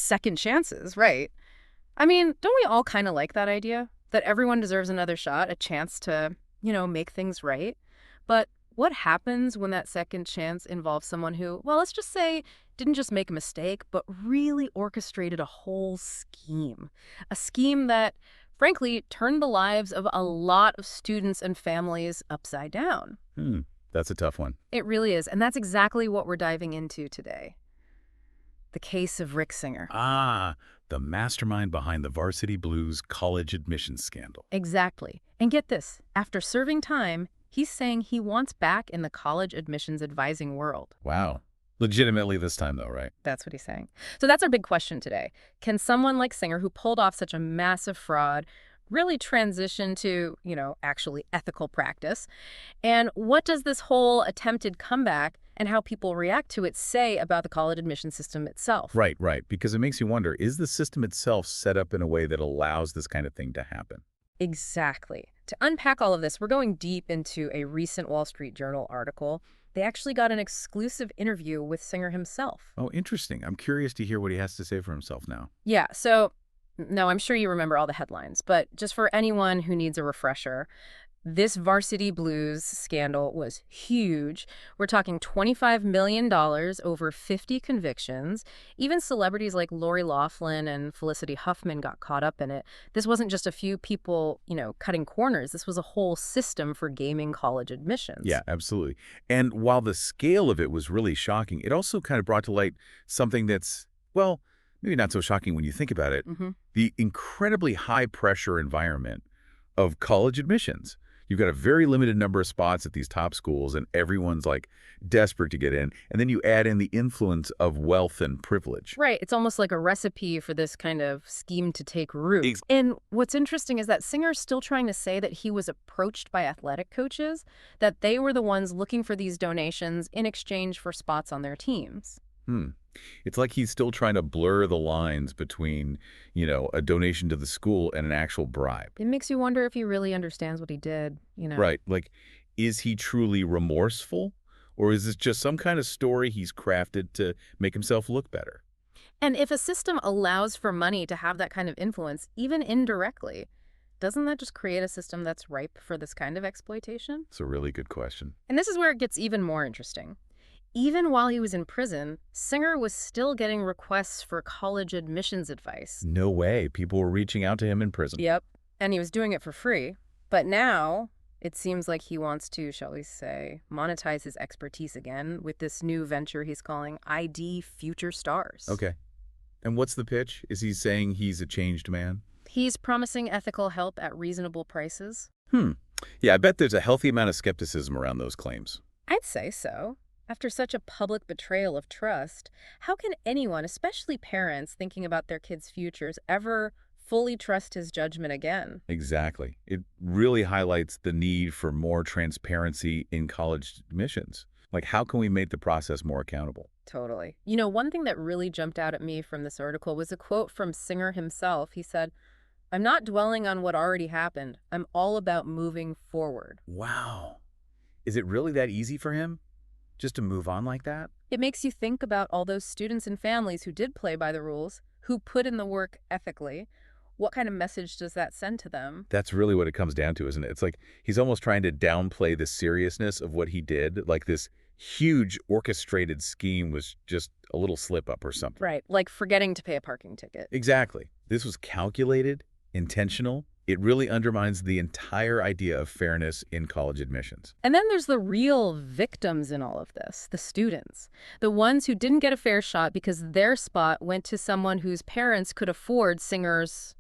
second chances, right? I mean, don't we all kind of like that idea? That everyone deserves another shot, a chance to, make things right? But what happens when that second chance involves someone who, well, let's just say, didn't just make a mistake, but really orchestrated a whole scheme? A scheme that, frankly, turned the lives of a lot of students and families upside down. That's a tough one. It really is. And that's exactly what we're diving into today. The case of Rick Singer. Ah, the mastermind behind the Varsity Blues college admissions scandal. Exactly. And get this, after serving time, he's saying he wants back in the college admissions advising world. Wow. Legitimately this time, though, right? That's what he's saying. So that's our big question today. Can someone like Singer, who pulled off such a massive fraud, really transition to, actually ethical practice? And what does this whole attempted comeback and how people react to it say about the college admission system itself? Right. Because it makes you wonder, is the system itself set up in a way that allows this kind of thing to happen? Exactly. To unpack all of this, we're going deep into a recent Wall Street Journal article. They actually got an exclusive interview with Singer himself. Oh, interesting. I'm curious to hear what he has to say for himself now. Yeah, so, no, I'm sure you remember all the headlines, but just for anyone who needs a refresher, this Varsity Blues scandal was huge. We're talking $25 million, over 50 convictions. Even celebrities like Lori Loughlin and Felicity Huffman got caught up in it. This wasn't just a few people, cutting corners. This was a whole system for gaming college admissions. Yeah, absolutely. And while the scale of it was really shocking, it also kind of brought to light something that's, well, maybe not so shocking when you think about it. The incredibly high-pressure environment of college admissions. You've got a very limited number of spots at these top schools, and everyone's like desperate to get in. And then you add in the influence of wealth and privilege. Right. It's almost like a recipe for this kind of scheme to take root. And what's interesting is that Singer's still trying to say that he was approached by athletic coaches, that they were the ones looking for these donations in exchange for spots on their teams. It's like he's still trying to blur the lines between, a donation to the school and an actual bribe. It makes you wonder if he really understands what he did, Right. Like, is he truly remorseful? Or is this just some kind of story he's crafted to make himself look better? And if a system allows for money to have that kind of influence, even indirectly, doesn't that just create a system that's ripe for this kind of exploitation? It's a really good question. And this is where it gets even more interesting. Even while he was in prison, Singer was still getting requests for college admissions advice. No way. People were reaching out to him in prison. Yep. And he was doing it for free. But now it seems like he wants to, shall we say, monetize his expertise again with this new venture he's calling ID Future Stars. Okay. And what's the pitch? Is he saying he's a changed man? He's promising ethical help at reasonable prices. Yeah, I bet there's a healthy amount of skepticism around those claims. I'd say so. After such a public betrayal of trust, how can anyone, especially parents thinking about their kids' futures, ever fully trust his judgment again? Exactly. It really highlights the need for more transparency in college admissions. Like, how can we make the process more accountable? Totally. One thing that really jumped out at me from this article was a quote from Singer himself. He said, "I'm not dwelling on what already happened. I'm all about moving forward." Wow. Is it really that easy for him? Just to move on like that? It makes you think about all those students and families who did play by the rules, who put in the work ethically. What kind of message does that send to them? That's really what it comes down to, isn't it? It's like he's almost trying to downplay the seriousness of what he did. Like this huge orchestrated scheme was just a little slip up or something. Right, like forgetting to pay a parking ticket. Exactly. This was calculated, intentional. It really undermines the entire idea of fairness in college admissions. And then there's the real victims in all of this, the students. The ones who didn't get a fair shot because their spot went to someone whose parents could afford Singer's,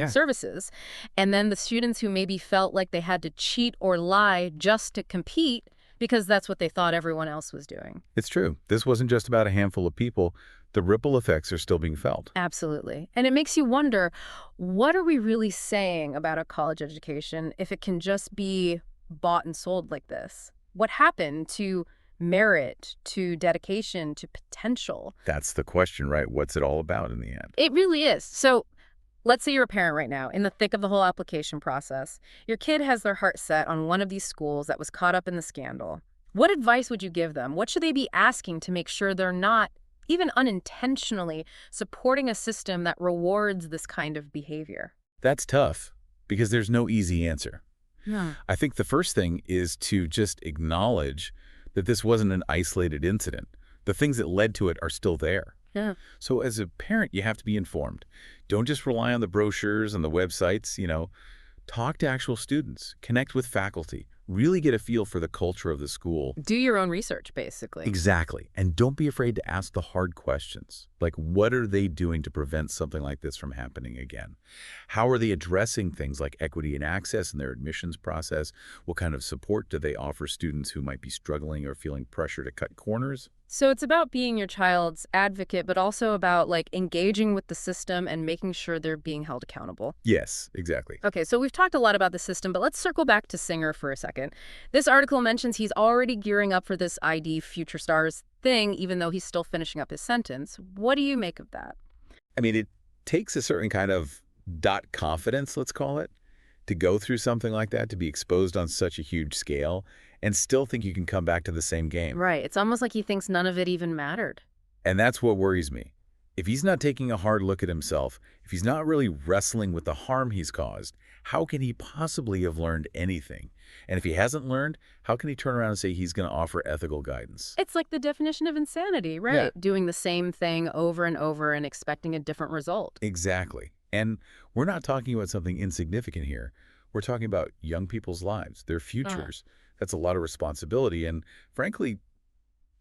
services. And then the students who maybe felt like they had to cheat or lie just to compete because that's what they thought everyone else was doing. It's true. This wasn't just about a handful of people. The ripple effects are still being felt. Absolutely. And it makes you wonder, what are we really saying about a college education if it can just be bought and sold like this? What happened to merit, to dedication, to potential? That's the question, right? What's it all about in the end? It really is. So let's say you're a parent right now, in the thick of the whole application process. Your kid has their heart set on one of these schools that was caught up in the scandal. What advice would you give them? What should they be asking to make sure they're not even unintentionally, supporting a system that rewards this kind of behavior? That's tough because there's no easy answer. Yeah. I think the first thing is to just acknowledge that this wasn't an isolated incident. The things that led to it are still there. Yeah. So as a parent, you have to be informed. Don't just rely on the brochures and the websites. Talk to actual students, connect with faculty, really get a feel for the culture of the school. Do your own research, basically. Exactly. And don't be afraid to ask the hard questions. Like, what are they doing to prevent something like this from happening again? How are they addressing things like equity and access in their admissions process? What kind of support do they offer students who might be struggling or feeling pressure to cut corners? So it's about being your child's advocate, but also about engaging with the system and making sure they're being held accountable. Yes, exactly. Okay, so we've talked a lot about the system, but let's circle back to Singer for a second. This article mentions he's already gearing up for this ID Future Stars thing, even though he's still finishing up his sentence. What do you make of that? I mean, it takes a certain kind of confidence, let's call it, to go through something like that, to be exposed on such a huge scale, and still think you can come back to the same game. Right. It's almost like he thinks none of it even mattered. And that's what worries me. If he's not taking a hard look at himself, if he's not really wrestling with the harm he's caused, how can he possibly have learned anything? And if he hasn't learned, how can he turn around and say he's going to offer ethical guidance? It's like the definition of insanity, right? Yeah. Doing the same thing over and over and expecting a different result. Exactly. And we're not talking about something insignificant here. We're talking about young people's lives, their futures. That's a lot of responsibility. And frankly,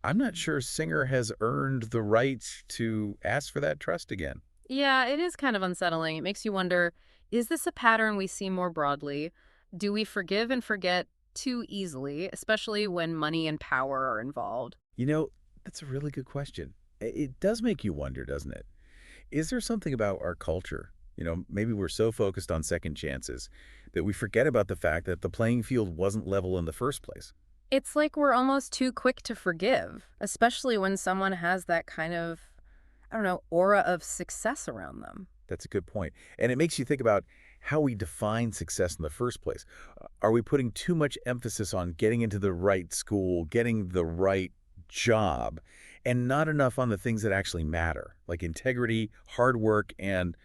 I'm not sure Singer has earned the right to ask for that trust again. Yeah, it is kind of unsettling. It makes you wonder, is this a pattern we see more broadly? Do we forgive and forget too easily, especially when money and power are involved? That's a really good question. It does make you wonder, doesn't it? Is there something about our culture? Maybe we're so focused on second chances that we forget about the fact that the playing field wasn't level in the first place. It's like we're almost too quick to forgive, especially when someone has that kind of, I don't know, aura of success around them. That's a good point. And it makes you think about how we define success in the first place. Are we putting too much emphasis on getting into the right school, getting the right job, and not enough on the things that actually matter, like integrity, hard work, and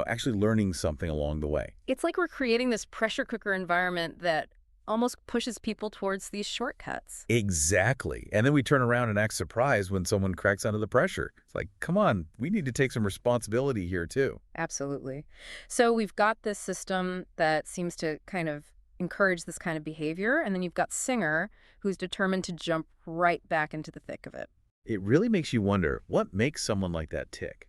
actually learning something along the way? It's like we're creating this pressure cooker environment that almost pushes people towards these shortcuts. Exactly. And then we turn around and act surprised when someone cracks under the pressure. It's like, come on, we need to take some responsibility here too. Absolutely. So we've got this system that seems to kind of encourage this kind of behavior, and then you've got Singer, who's determined to jump right back into the thick of it. It really makes you wonder, what makes someone like that tick?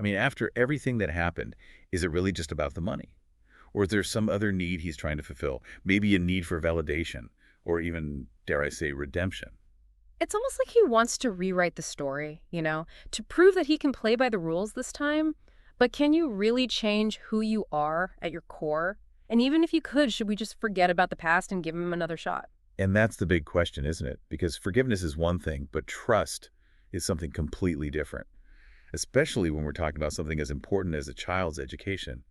I mean, after everything that happened, is it really just about the money? Or is there some other need he's trying to fulfill? Maybe a need for validation, or even, dare I say, redemption. It's almost like he wants to rewrite the story, to prove that he can play by the rules this time. But can you really change who you are at your core? And even if you could, should we just forget about the past and give him another shot? And that's the big question, isn't it? Because forgiveness is one thing, but trust is something completely different. Especially when we're talking about something as important as a child's education.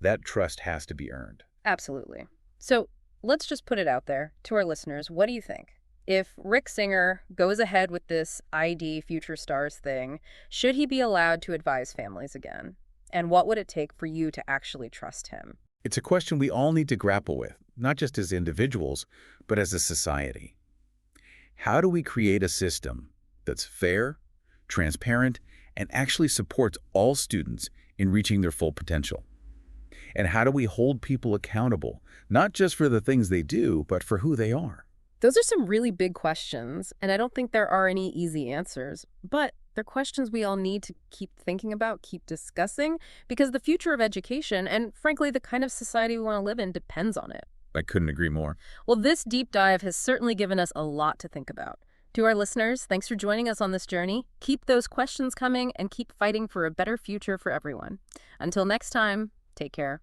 That trust has to be earned. Absolutely. So let's just put it out there to our listeners. What do you think? If Rick Singer goes ahead with this ID Future Stars thing, should he be allowed to advise families again? And what would it take for you to actually trust him? It's a question we all need to grapple with, not just as individuals, but as a society. How do we create a system that's fair, transparent, and actually supports all students in reaching their full potential? And how do we hold people accountable, not just for the things they do, but for who they are? Those are some really big questions, and I don't think there are any easy answers, but they're questions we all need to keep thinking about, keep discussing, because the future of education, and frankly, the kind of society we want to live in, depends on it. I couldn't agree more. Well, this deep dive has certainly given us a lot to think about. To our listeners, thanks for joining us on this journey. Keep those questions coming and keep fighting for a better future for everyone. Until next time, take care.